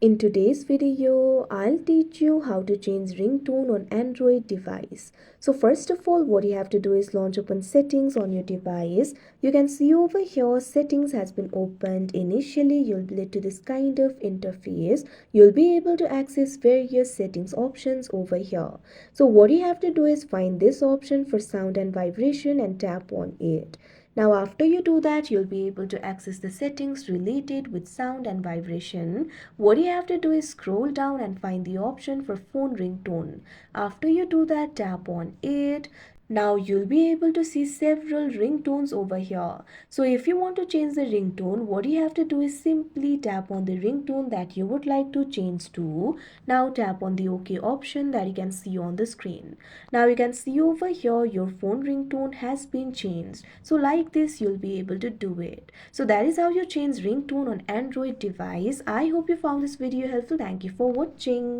In today's video, I'll teach you how to change ringtone on Android device. So first of all, what you have to do is launch open settings on your device. You can see over here settings has been opened. Initially, you'll be led to this kind of interface. You'll be able to access various settings options over here. So what you have to do is find this option for sound and vibration and tap on it. Now after you do that, you'll be able to access the settings related with sound and vibration. What you have to do is scroll down and find the option for phone ringtone. After you do that, tap on it. Now you'll be able to see several ringtones over here. So if you want to change the ringtone, what you have to do is simply tap on the ringtone that you would like to change to. Now tap on the OK option that you can see on the screen. Now you can see over here your phone ringtone has been changed. So like this you'll be able to do it. So that is how you change ringtone on Android device. I hope you found this video helpful. Thank you for watching.